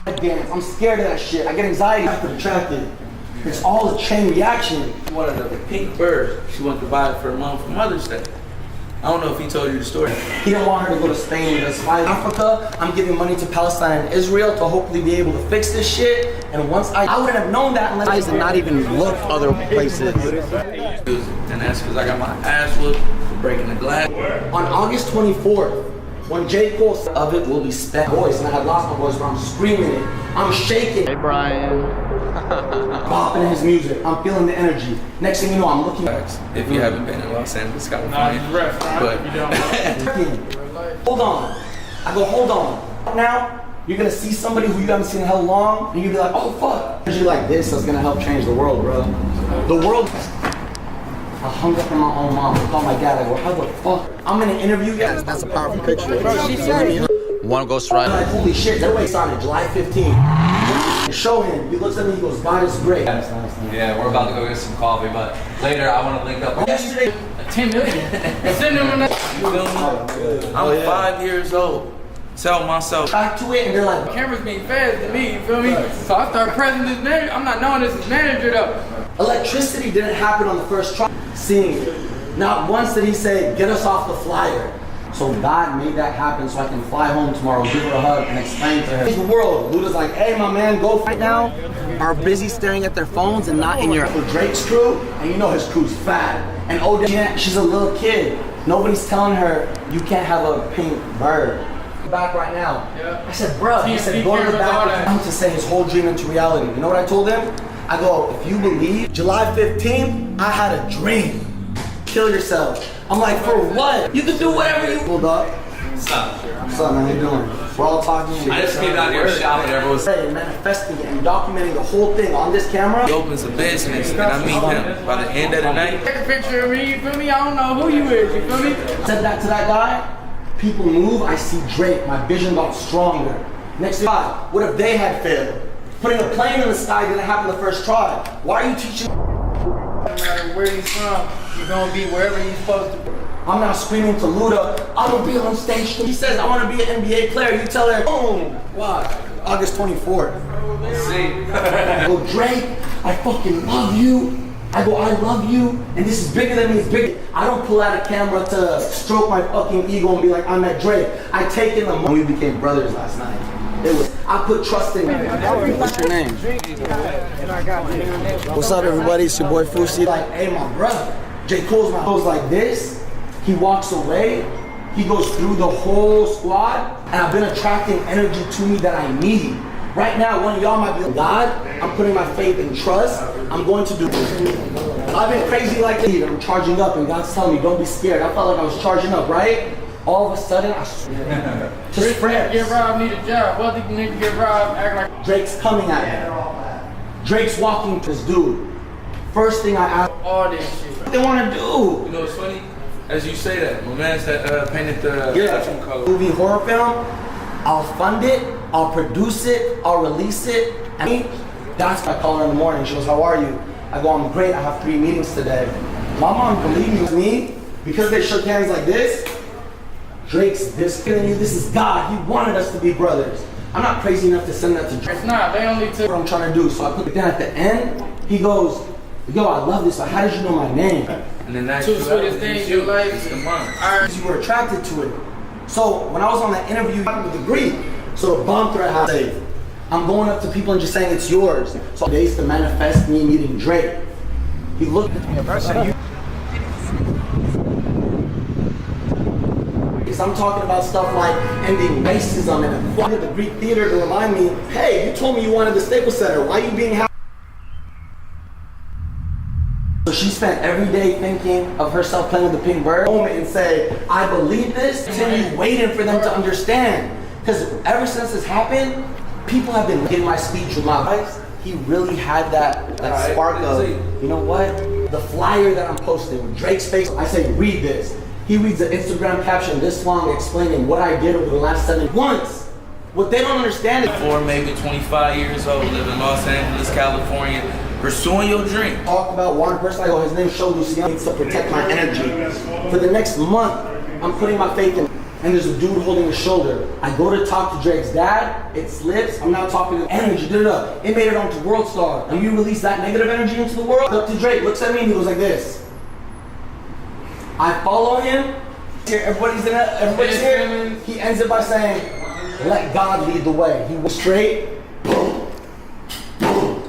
I dance. I'm scared of that shit. I get anxiety after attracted. It's all a chain reaction. She wanted the pink bird. She wanted to buy it for her mom for Mother's Day. I don't know if he told you the story. He didn't want her to go to Spain with us. Africa, I'm giving money to Palestine and Israel to hopefully be able to fix this shit. And once I wouldn't have known that unless I did not even look other places. And that's because I got my ass whooped for breaking the glass. On August 24th, when J. Cole of it will be spent voice, and I had lost my voice, but I'm screaming it. I'm shaking. Hey Brian. Bopping his music. I'm feeling the energy. Next thing you know, I'm looking. If you haven't been in Los Angeles, California. But hold on. I go, hold on. Now, you're gonna see somebody who you haven't seen in hell long, and you'll be like, oh fuck. You're like, this is gonna help change the world, bro. The world. I hung up on my own mom. I called my dad. I go, how the fuck? I'm in an interview, guys. That's a powerful picture. Bro, she said it. One ghost rider. Like, holy shit, that way started July 15th. Show him. He looks at me, he goes, God is great. Yeah, we're about to go get some coffee, but later I want to link up. Yesterday, 10 million. Send them I'm 5 years old. Tell myself. back to it, and they're like, Cameras being fast to me, you feel me? So I start pressing this manager. I'm not knowing this is manager though. electricity didn't happen on the first try. Seeing it. Not once did he say, get us off the flyer. So God made that happen so I can fly home tomorrow, give her a hug, and explain to her. The world. Luda's like, hey, my man, go right now. Are busy staring at their phones and not in your Drake's crew, and you know his crew's fat. And Odin, she's a little kid. Nobody's telling her you can't have a pink bird. Back right now. Yeah. I said, bruh, I said, go to the back. I'm to say his whole dream into reality. You know what I told him? I go, if you believe, July 15th, I had a dream. Kill yourself. I'm like, for what? You can do whatever you pulled up. What's up? What's up, man? How you doing? We're all talking. I just came out here shopping. Everyone's manifesting it and documenting the whole thing on this camera. He opens a business and I meet him by the end of the night. Take a picture of me, you feel me? I don't know who you is, you feel me? Said that to that guy. People move. I see Drake. My vision got stronger. Next to God, what if they had failed? Putting a plane in the sky didn't happen the first try. Why are you teaching? No matter where he's from, you're gonna be wherever he's supposed to be. I'm not screaming to Luda, I'm gonna be on stage. He says, I wanna be an NBA player. You tell her, boom. Why? August 24th. see. I go, Drake, I fucking love you. I go, I love you. And this is bigger than me, it's bigger. I don't pull out a camera to stroke my fucking ego and be like, I'm at Drake. I take in the money. We became brothers last night. It was, I put trust in you. What's your name? What's up, everybody? It's your boy Fusi. Like, hey, my brother. J. Cole's my goes like this. He walks away. He goes through the whole squad. And I've been attracting energy to me that I need. Right now, one of y'all might be like, God, I'm putting my faith and trust. I'm going to do this. I've been crazy like this. I'm charging up, and God's telling me, don't be scared. I felt like I was charging up, right? All of a sudden, I just friends. Get robbed, need a job. Wealthy nigga get robbed, act like Drake's coming at me. Drake's walking to this dude. First thing I ask, all this shit. what they want to do? You know what's funny? As you say that, my man said painted the costume color. Movie horror film, I'll fund it, I'll produce it, I'll release it. And that's my caller in the morning. She goes, how are you? I go, I'm great, I have 3 meetings today. My mom believed me because they shook hands like this. Drake's this killing you, this is God. He wanted us to be brothers. I'm not crazy enough to send that to Drake. It's not, they only took What I'm trying to do. So I put it down at the end. He goes, yo, I love this, but how did you know my name? And then that's two sweetest things in life. It's the mind. Because you were attracted to it. So when I was on that interview with the Greek, so the bomb threat I say, I'm going up to people and just saying it's yours. So days to manifest me meeting Drake. He looked at me and said, because I'm talking about stuff like ending racism and equality. The Greek theater to remind me, hey, you told me you wanted the Staples Center. Why are you being happy? So she spent every day thinking of herself playing with the pink bird moment and say, I believe this, continue waiting for them to understand. Because ever since this happened, people have been getting my speech with my eyes. He really had that spark of, you know what? The flyer that I'm posting with Drake's face, I say, read this. He reads the Instagram caption this long explaining what I did over the last 7 months. What they don't understand is Maybe 25 years old, live in Los Angeles, California, pursuing your dream. Talk about one person, I go, his name's Show Luciano, needs to protect my energy. For the next month, I'm putting my faith in and there's a dude holding his shoulder. I go to talk to Drake's dad, it slips, I'm not talking to energy, It made it onto World Star. And you release that negative energy into the world. Up to Drake, looks at me and he goes like this. I follow him. Here, everybody's here. He ends it by saying, let God lead the way. He was straight, boom, boom,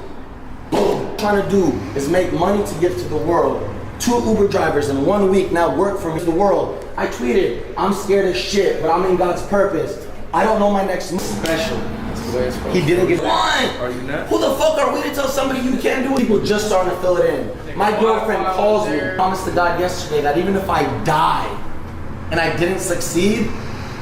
boom. Trying to do is make money to give to the world. 2 Uber drivers in 1 week now work for the world. I tweeted, I'm scared as shit, but I'm in God's purpose. I don't know my next move. Special. He didn't get one. Are you not? Who the fuck are we to tell somebody you can't do it? People just starting to fill it in. My girlfriend calls me, promised to God yesterday that even if I die and I didn't succeed,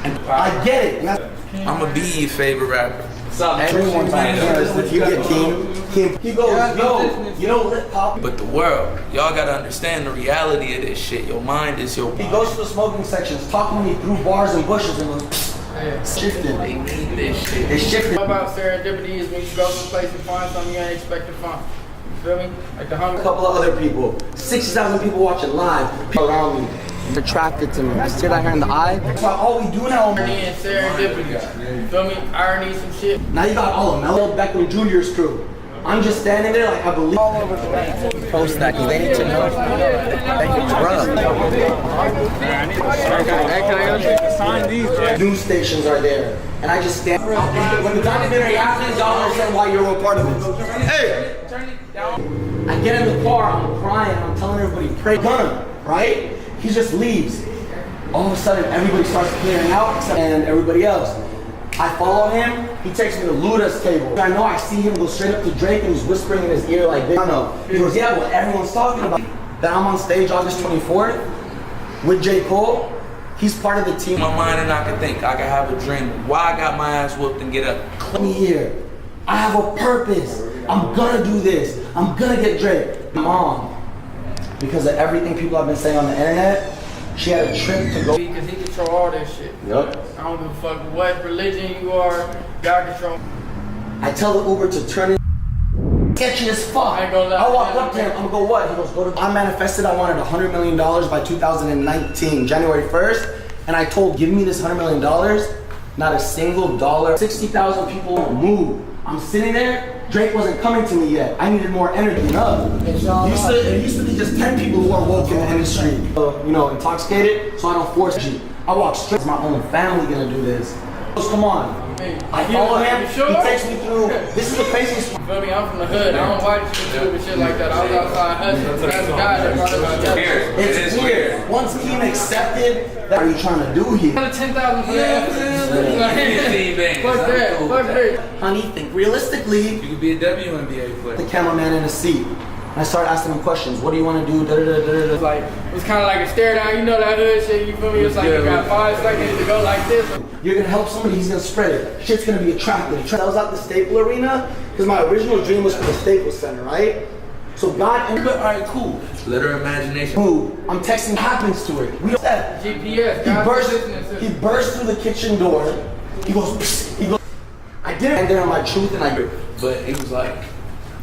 and I get it. And I'm gonna be your favorite rapper. everyone's like, you get King. He goes, yo, you know Lip Pop. But the world, y'all gotta understand the reality of this shit. Your mind is your He goes to the smoking sections, talking to me through bars and bushes and goes, shifting. They need this shit. It's shifting. What about serendipity is when you go someplace and find something you ain't expect to find. You feel me? Like the A hunger. couple of other people, 60,000 people watching live, people around me. They're attracted to me. I see that here in the eye. That's why all we do now. Irony and serendipity. You feel me? Irony, some shit. Now you got all of Melo Beckham Jr.'s crew. I'm just standing there like I believe. All over the place. Post that because they need to know that you're drugged. News stations are there. And I just stand. When the documentary happens, y'all understand why you're a part of it. Hey! I get in the car, I'm crying, I'm telling everybody, pray gun, right? He just leaves. All of a sudden, everybody starts clearing out, and everybody else. I follow him, he takes me to Luda's table. I know I see him go straight up to Drake and he's whispering in his ear like this. I know. He goes, yeah, well, everyone's talking about that I'm on stage August 24th with J. Cole. He's part of the team. My mind and I can think, I can have a dream. Why I got my ass whooped and get up? Let me here. I have a purpose. I'm gonna do this. I'm gonna get Drake. Mom, because of everything people have been saying on the internet, she had a trip to go. Because he control all that shit. Yup. I don't give a fuck what religion you are. God control. I tell the Uber to turn it sketchy as fuck. I ain't gonna lie. I walk up to him, I'm gonna go what? He goes, go to. I manifested I wanted $100 million by 2019, January 1st, and I told, give me this $100 million, not a single dollar. 60,000 people won't move. I'm sitting there, Drake wasn't coming to me yet. I needed more energy. No. It used to be just 10 people who are woke in the industry. Intoxicated, so I don't force you. I walk straight. Is my own family gonna do this? Come on. I follow him, he takes me through. This is the craziest. You feel me? I'm from the hood. I don't watch YouTube and shit like that. I was outside hustling. That's a guy that brought us together. It's weird. Once Keem accepted, what are you trying to do here? 10,000 for that. Fuck that. Fuck that. Honey, think realistically. You could be a WNBA player. The cameraman in the seat. And I started asking him questions. What do you want to do? Da, da, da, da, da. Like, it was kind of like a stare down. You know that hood shit. You feel me? It's like you got 5 seconds to go like this. You're gonna help somebody, he's gonna spread it. Shit's gonna be attractive. I was at the Staples Arena because my original dream was for the Staples Center, right? So God, alright, cool. Let her imagination move. I'm texting, happens to it. We don't have GPS. He burst through the kitchen door. He goes, psst. He goes. I didn't end there on my truth, and I. But it was like,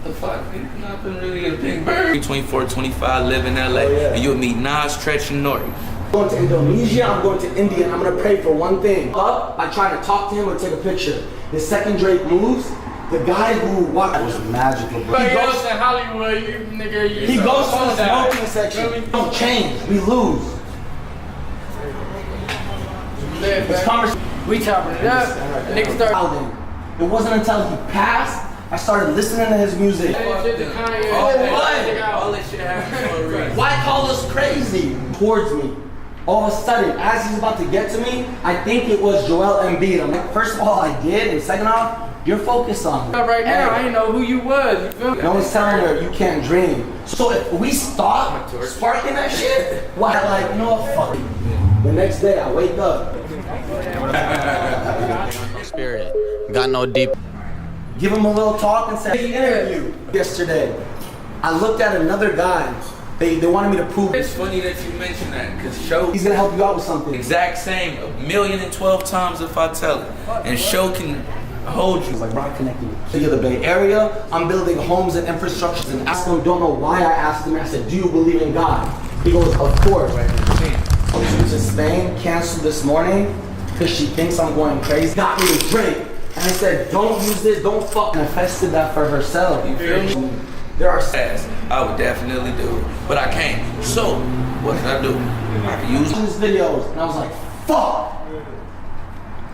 the fuck, nothing really a big bird. 24, 25, live in LA, and you'll meet Nas, Tretch, and Nori. I'm going to Indonesia, I'm going to India, and I'm gonna pray for one thing. Up, I try to talk to him or take a picture. The second Drake moves, the guy who walked was magical, bro. He goes to Hollywood, He goes to the smoking section. We don't change, we lose. It's conversation. We chopping it up. Niggas start. It wasn't until he passed, I started listening to his music. All this shit happens for a reason. Why call us crazy? Towards me. All of a sudden, as he's about to get to me, I think it was Joel Embiid. I'm like, first of all, I did, and second off, you're focused on me. Right now, I didn't know who you was. You feel me? No one's telling her you can't dream. So if we stop sparking that shit, why? Like, you know what? Fuck it. The next day, I wake up. Spirit. Got no deep. Give him a little talk and say, hey, interview. Yesterday, I looked at another guy. They wanted me to prove It's funny that you mentioned that, because Show, he's gonna help you out with something. exact same, 1,012 times if I tell it. And Show can hold you. Like, bro, I connect you to the Bay Area. I'm building homes and infrastructures, and asked him, don't know why I asked him. I said, do you believe in God? He goes, of course. Of to Spain canceled this morning because she thinks I'm going crazy. Got me to drink. And I said, don't use this, don't fuck. Manifested that for herself. You feel me? There are I would definitely do it, but I can't. So, what can I do? I can use these videos, and I was like, fuck.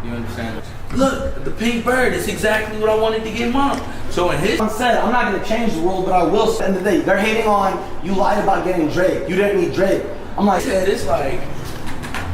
You understand? Look, the pink bird is exactly what I wanted to get mom. So in his Said, I'm not gonna change the world, but I will. At the end of the day, they're hating on you lied about getting Drake. You didn't need Drake. I'm like, it's like,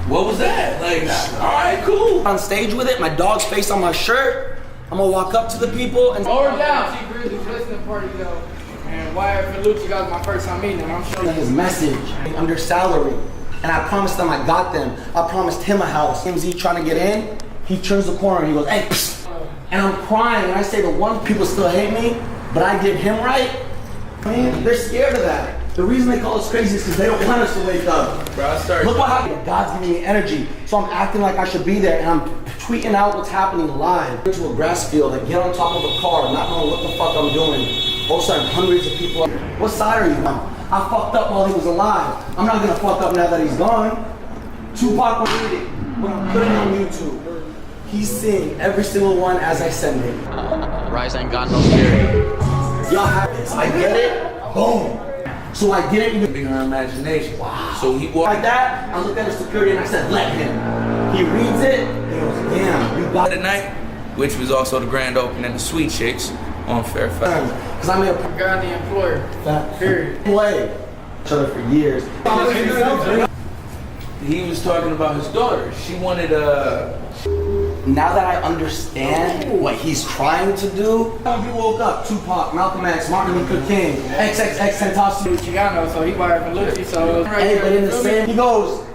what was that? Like, all right, cool. On stage with it, my dog's face on my shirt. I'm gonna walk up to the people and Lower down. She Grizzly's listening party though. And Wyatt Felucci got my first time meeting him. I'm sure his message under salary. And I promised them I got them. I promised him a house. MZ trying to get in, he turns the corner and he goes, hey, psst. And I'm crying and I say the one people still hate me, but I did him right. Man, they're scared of that. The reason they call us crazy is because they don't want us to wake up. Bro, I started. Look what happened. God's giving me energy. So I'm acting like I should be there and I'm tweeting out what's happening live. Into a grass field, I get on top of a car, not knowing what the fuck I'm doing. All of a sudden, hundreds of people. What side are you on? I fucked up while he was alive. I'm not gonna fuck up now that he's gone. Tupac was reading when I'm putting it on YouTube. He's seeing every single one as I send it. Rice ain't got no spirit. Y'all have this. I get it. Boom. So I didn't even Be her imagination. Wow. So he like walked that. I looked at the security and I said, let him. He reads it. He goes, damn, you got the night, which was also the grand opening of the Sweet Chicks on Fairfax. because I made a God the employer. Period. play each other for years. He was talking about his daughter. She wanted Now that I understand what he's trying to do, he woke up, Tupac, Malcolm X, Martin Luther King, XXXTentacion. Chicano, so he Wyatt Felucci, so Hey, but in the same, he goes,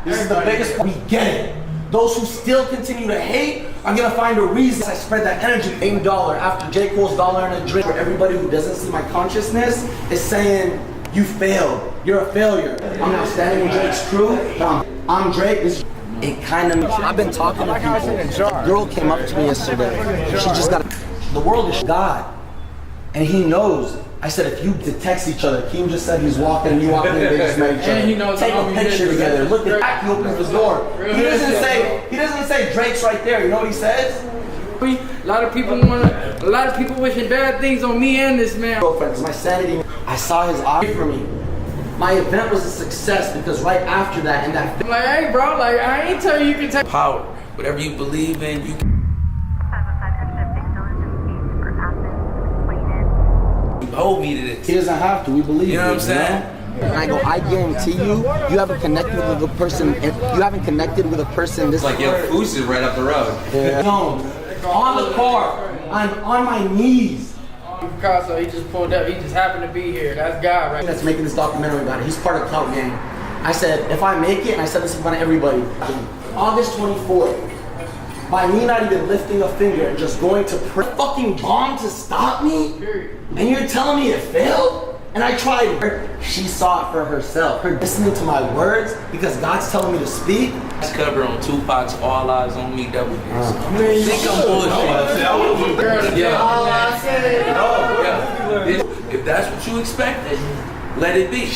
this is the biggest, we get it. Those who still continue to hate are gonna find a reason. I spread that energy. $8 after J. Cole's $1 and a drink. For everybody who doesn't see my consciousness is saying, you failed, you're a failure. I'm not standing in Drake's crew, but I'm Drake. It kind of, I've been talking to people. A girl came up to me yesterday. She just got, the world is God. And he knows. I said, if you text each other, Keem just said he's walking and you walking in, they just met each other. And he knows take a picture together. Look at that, he opens the door. He doesn't say Drake's right there. You know what he says? A lot of people wishing bad things on me and this man. Girlfriends, my sanity. I saw his eye for me. My event was a success because right after that, and that. I'm like, hey, bro, like I ain't tell you can take power. Whatever you believe in, you can. Hold me to this. He doesn't have to. We believe. You know what I'm it, saying? And I go, I guarantee you haven't connected with a person. You haven't connected with a person this. Like, yo, Foos is right up the road. Yeah. No, on the car, I'm on my knees. Picasso, he just pulled up. He just happened to be here. That's God, right? That's making this documentary about it. He's part of Clout Gang. I said, if I make it, and I said this in front of everybody, August 24th, by me not even lifting a finger and just going to pray, fucking bomb to stop me, and you're telling me it failed? And I tried her. She saw it for herself. Her listening to my words because God's telling me to speak. This cover on Tupac's All Eyes on Me double disc. Think I'm bullshit. If that's what you expected, let it be.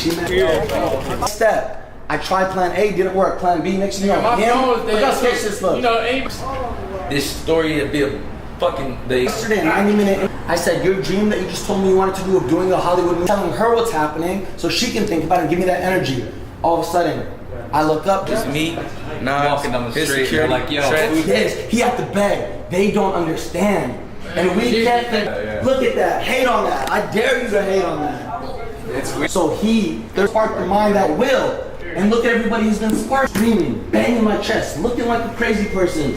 Step. I tried plan A, didn't work. Plan B, next thing you know, look how sketchy this looks. You know, This story would be a fucking day. Yesterday, 90-minute, I said, your dream that you just told me you wanted to do of doing a Hollywood movie, telling her what's happening so she can think about it and give me that energy. All of a sudden, I look up, Just me, Walking down the street, you're like, yo, yes, he had to beg. They don't understand. And we can't think, look at that, hate on that. I dare you to hate on that. It's weird. So there's sparked the mind that will. And look at everybody who's been sparked, screaming, banging my chest, looking like a crazy person.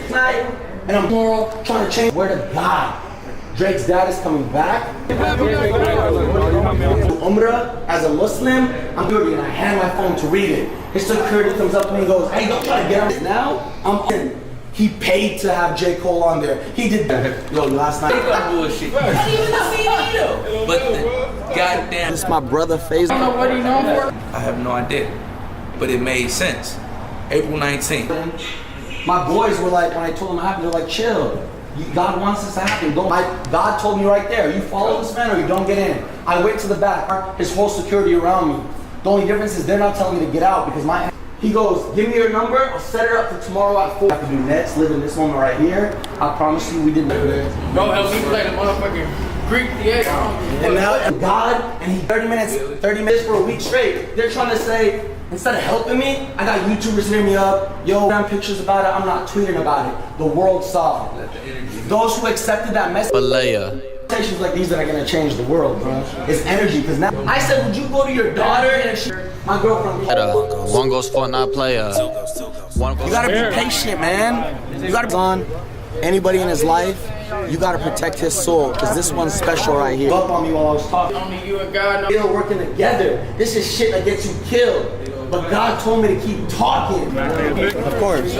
And I'm moral, trying to change. Where to God? Drake's dad is coming back. Umrah, as a Muslim, I'm dirty and I hand my phone to read it. His security comes up to me and goes, hey, don't try to get on this now. I'm in. He paid to have J. Cole on there. He did that. Yo, last night. Bullshit. Not even the CD though. But goddamn. This is my brother FaZe. I don't know what he known for. I have no idea. But it made sense. April 19th. My boys were like, when I told them it happened, they're like, chill. God wants this to happen. God told me right there, you follow this man or you don't get in. I went to the back, his whole security around me. The only difference is they're not telling me to get out because He goes, give me your number, I'll set her up for tomorrow at 4. I have to do next, live in this moment right here. I promise you we didn't do this. Bro, help me play the motherfucking Greek theater. And now God, and he 30 minutes for a week straight. They're trying to say, instead of helping me, I got YouTubers hitting me up. Yo, I'm pictures about it, I'm not tweeting about it. The world saw it. Those who accepted that message. Conversations like these that are gonna change the world, bro. It's energy, because now I said, would you go to your daughter and my girlfriend? One goes for not player. One goes. You gotta be patient, man. You gotta be on anybody in his life. You gotta protect his soul, because this one's special right here. Up on me while I was talking. Only you and God know. We're working together. This is shit that gets you killed. But God told me to keep talking. Of course.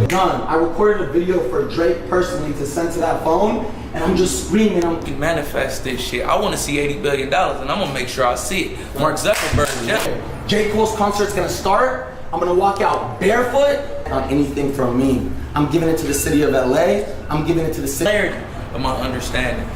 Done. I recorded a video for Drake personally to send to that phone, and I'm just screaming. You manifest this shit. I want to see $80 billion, and I'm gonna make sure I see it. Mark Zuckerberg. Yeah. J. Cole's concert's gonna start. I'm gonna walk out barefoot on anything from me. I'm giving it to the city of LA. I'm giving it to the city Of my understanding.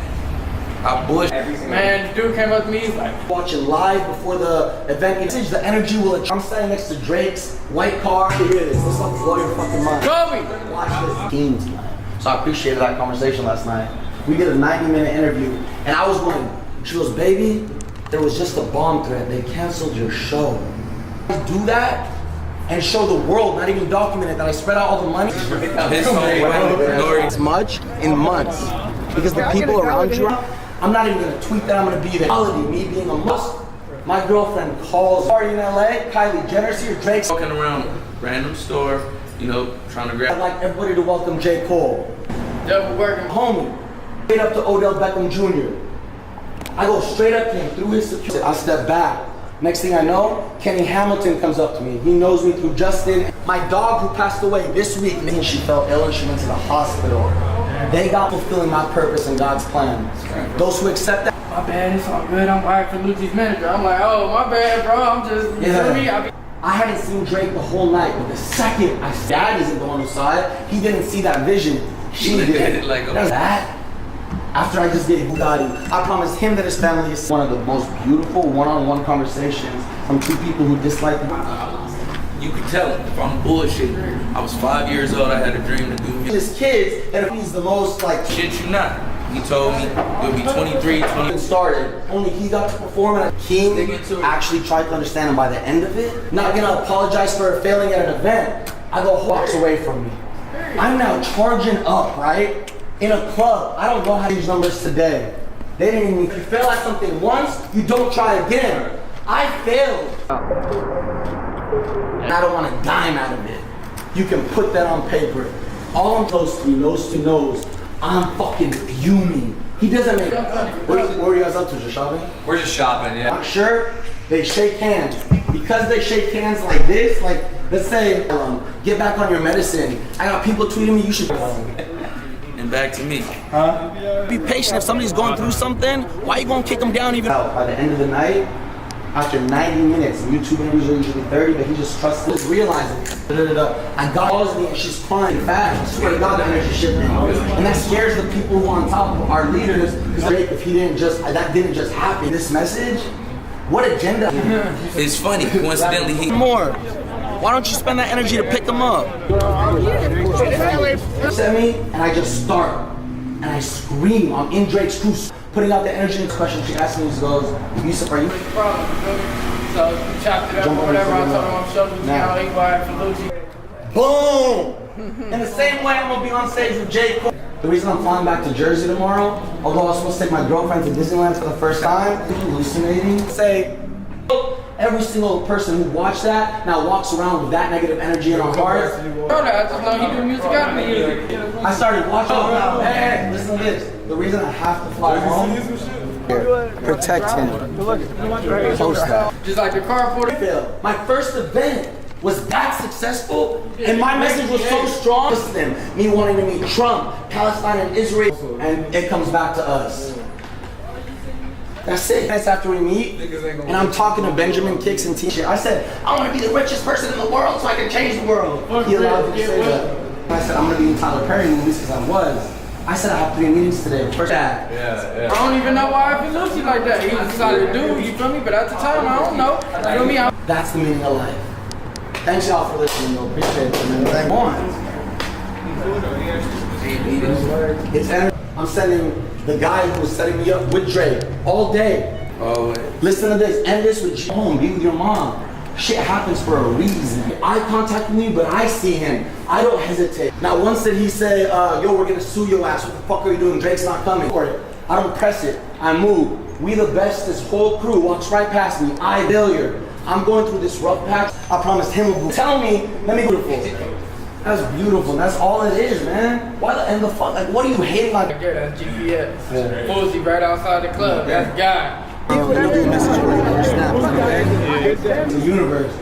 I bush. Man, the dude came up to me, he's like, watching live before the event. The energy will. I'm standing next to Drake's white car. Here it is. Let's not blow your fucking mind. Kobe! Watch this. Teams, man. So I appreciated that conversation last night. We did a 90-minute interview, and I was going. She goes, baby, there was just a bomb threat. They canceled your show. Do that and show the world, not even document it, that I spread out all the money. It's much in months because the people around you. I'm not even gonna tweet that I'm gonna be there. Me being a Muslim. My girlfriend calls party in LA, Kylie Jenner's here, Drake's Walking around a random store, you know, trying to grab. I'd like everybody to welcome J. Cole. double working. Homie, straight up to Odell Beckham Jr. I go straight up to him through his security. I step back. Next thing I know, Kenny Hamilton comes up to me. He knows me through Justin. My dog who passed away this week, and she fell ill and she went to the hospital. They got fulfilling my purpose and God's plan. Those who accept that. My bad, it's all good. I'm wired for Lucci's manager. I'm like, oh, my bad, bro. I'm just, you feel me? I hadn't seen Drake the whole night, but the second I Dad isn't the one who saw it, he didn't see that vision. She did. Like, that. After I just gave Bugatti, I promised him that his family is one of the most beautiful one-on-one conversations from two people who dislike him. You can tell if I'm bullshitting. I was 5 years old, I had a dream to do music. His kids, and if he's the most like Shit you not. He told me you'll be 23, 20. started, only he got to perform, and King actually tried to understand him by the end of it. Not gonna apologize for failing at an event. I go walks away from me. I'm now charging up, right? In a club. I don't know how to use numbers today. They didn't even, if you fail at something once, you don't try again. I failed. And I don't want a dime out of it. You can put that on paper. All I'm close to, nose to nose, I'm fucking fuming. He doesn't make What are you guys up to, just shopping? We're just shopping, yeah. I'm sure they shake hands. Because they shake hands like this, like, let's say, get back on your medicine. I got people tweeting me, you should And back to me. be patient. If somebody's going through something, why you gonna kick them down even? By the end of the night, after 90 minutes, YouTube interviews are usually 30, but he just trusts it, realizing, I got calls me and she's crying fast. I swear to God, the energy shifting. And that scares the people who are on top of our leaders, because if he didn't just, that didn't just happen. This message, what agenda? It's funny, coincidentally, he More. Why don't you spend that energy to pick them up? Send me, and I just start. And I scream. I'm in Drake's crew, putting out the energy. Next question she asked me, she goes, Yusuf, are you? Problem, you feel me? So we chopped it up or whatever. I told him I'm sure Lucci how he wired for Lucci. Boom! In the same way, I'm gonna be on stage with J. Cole. The reason I'm flying back to Jersey tomorrow, although I was supposed to take my girlfriend to Disneyland for the first time, hallucinating. Say, every single person who watched that now walks around with that negative energy in our heart. I just know he do music out of music. I started watching. Hey, listen to this. The reason I have to fly home. Protect him. Post that. Just like the carport. My first event was that successful, and my message was so strong. Listen, me wanting to meet Trump, Palestine, and Israel, and it comes back to us. That's it. That's after we meet, and I'm talking to Benjamin Kicks and T-shirt. I said, I want to be the richest person in the world so I can change the world. He allowed me to say that. I said, I'm going to be in Tyler Perry movies because I was. I said, I have 3 meetings today. First dad. I don't even know why I feel Lucci like that. He decided to do, you feel me? But at the time, I don't know. You feel me? That's the meaning of life. Thanks y'all for listening, though. Appreciate it, man. Thank you. It's I'm sending the guy who was setting me up with Drake all day. Oh, Listen to this. End this with home. Be with your mom. Shit happens for a reason. Eye contact with me, but I see him. I don't hesitate. Not once did he say, yo, we're gonna sue your ass. What the fuck are you doing? Drake's not coming for it. I don't press it. I move. We the best. This whole crew walks right past me. I failure. I'm going through this rough patch. I promised him a boo. Tell me, let me beautiful. That's beautiful. That's all it is, man. Why the fuck? Like, what are you hating on? Yeah, that's GPS. Foolsy right outside the club. That's God. The universe.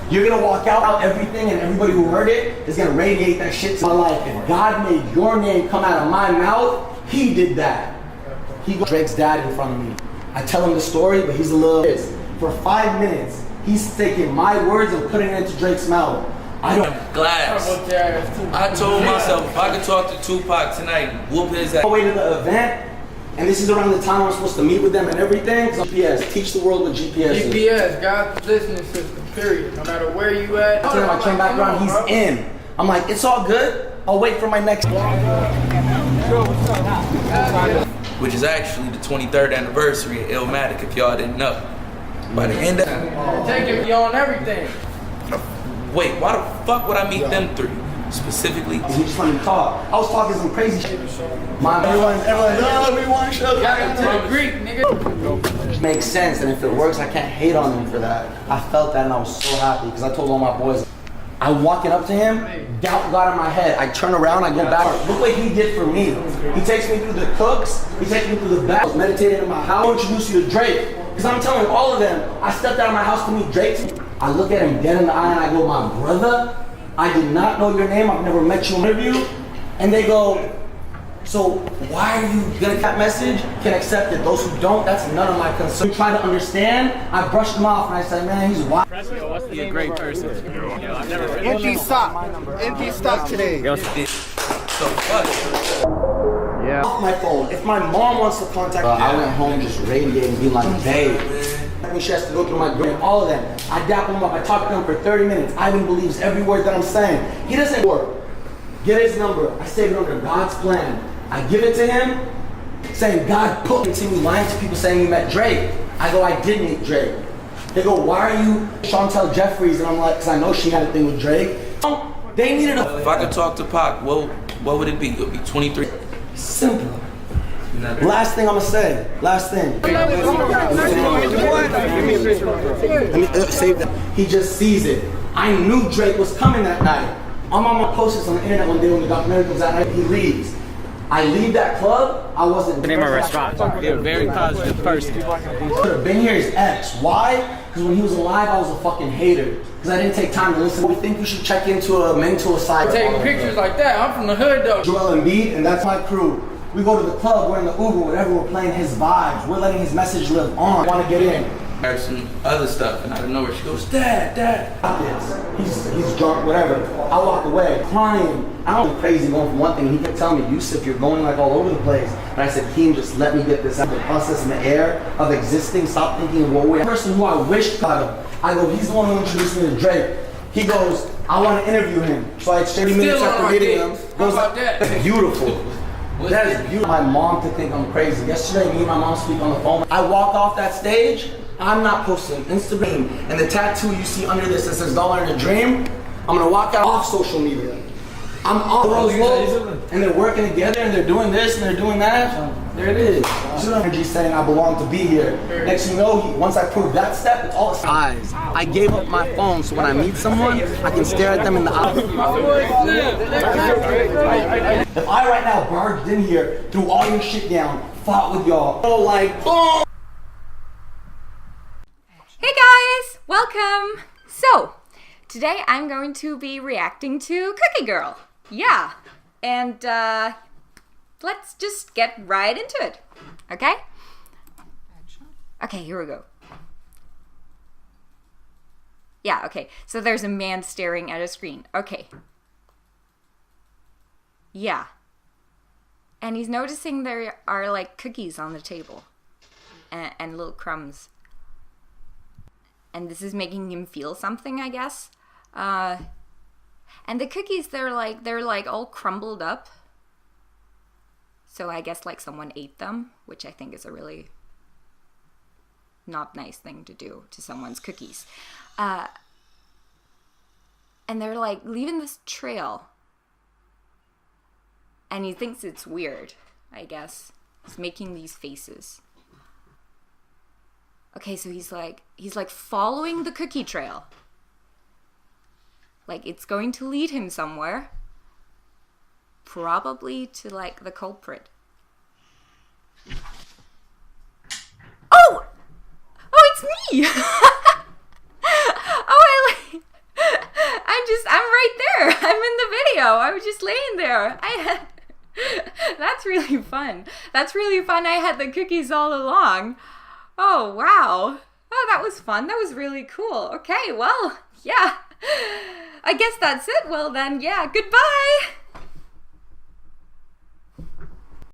You're gonna walk out everything, and everybody who heard it is gonna radiate that shit to my life. If God made your name come out of my mouth, He did that. He got Drake's dad in front of me. I tell him the story, but he's a little pissed. For 5 minutes, he's taking my words and putting it into Drake's mouth. I don't. Glass. I told myself if I could talk to Tupac tonight, whoop his ass. I went to the event. And this is around the time I'm supposed to meet with them and everything. GPS, teach the world what GPS is. GPS, God's listening system, period. No matter where you at. I came back around, he's in. I'm like, it's all good. I'll wait for my next. Which is actually the 23rd anniversary of Illmatic, if y'all didn't know. By the end of taking me on everything. Wait, why the fuck would I meet them three? Specifically, he just let me talk. I was talking some crazy shit. Everyone, we want to show you. Got to the Greek, nigga. It makes sense, and if it works, I can't hate on him for that. I felt that, and I was so happy because I told all my boys. I'm walking up to him, doubt got in my head. I turn around, I go back. Look what he did for me. He takes me through the cooks. He takes me through the back. I was meditating in my house. I'll introduce you to Drake, because I'm telling all of them. I stepped out of my house to meet Drake. I look at him dead in the eye, and I go, my brother. I did not know your name, I've never met you in an interview. And they go, so why are you gonna get that message? Can accept it. Those who don't, that's none of my concern. You try to understand, I brushed him off and I said, man, he's wild. He's a great person. Empty stock. Empty stock today. so what? Yeah. Off my phone. If my mom wants to contact me, I went home just radiating, being like, babe. She has to go through my brain, all of them. I dap him up, I talk to him for 30 minutes. Ivan believes every word that I'm saying. He doesn't work. Get his number. I save it under God's plan. I give it to him, saying, God put me to me, lying to people saying you met Drake. I go, I did meet Drake. They go, why are you Chantel Jeffries? And I'm like, because I know she had a thing with Drake. They needed a... If I could talk to Pac, what would it be? It would be 23. Simple. Last thing I'm gonna say. Last thing. Let me save that. He just sees it. I knew Drake was coming that night. I'm on my posters on the internet one day when the documentary comes out. He leaves. I leave that club. I wasn't. The name of our restaurant. You're a very positive person. Could have been here as X. Why? Because when he was alive, I was a fucking hater. Because I didn't take time to listen. We think you should check into a mental side. Taking pictures like that. I'm from the hood though. Joel Embiid, and that's my crew. We go to the club, we're in the Uber, whatever, we're playing his vibes. We're letting his message live on. I want to get in. There's some other stuff, and out of nowhere she goes, Dad. He's drunk, whatever. I walk away, crying. I don't be crazy going from one thing. And he kept telling me, Yusuf, you're going like all over the place. And I said, Keem, just let me get this out. The process in the air of existing. Stop thinking of what we're. The person who I wish got him. I go, he's the one who introduced me to Drake. He goes, I want to interview him. So I 30 minutes after meeting him. How about that? Beautiful. That is beautiful. My mom to think I'm crazy. Yesterday, me and my mom speak on the phone. I walked off that stage. I'm not posting Instagram. And the tattoo you see under this that says "Dollar in a Dream," I'm gonna walk out off social media. I'm on Rose Bowl, and they're working together, and they're doing this, and they're doing that. There it is. Energy saying I belong to be here. Next thing you know, once I prove that step, it's all eyes. I gave up my phone, so when I meet someone, I can stare at them in the eye. If I right now barged in here, threw all your shit down, fought with y'all, like boom. Hey guys, welcome. So, today I'm going to be reacting to Cookie Girl. Yeah, and let's just get right into it, okay? Okay, here we go. Yeah, okay, so there's a man staring at a screen. Okay. Yeah. And he's noticing there are like cookies on the table and little crumbs. and this is making him feel something, I guess. And the cookies, they're like all crumbled up. So I guess like someone ate them, which I think is a really not nice thing to do to someone's cookies. And they're like leaving this trail. And he thinks it's weird, I guess. He's making these faces. Okay, so he's like following the cookie trail. Like it's going to lead him somewhere. Probably to like the culprit. Oh! Oh, it's me! I'm right there. I'm in the video. I was just laying there. That's really fun. That's really fun. I had the cookies all along. Oh, wow. Oh, that was fun. That was really cool. Okay, well, yeah. I guess that's it. Well then, yeah, goodbye.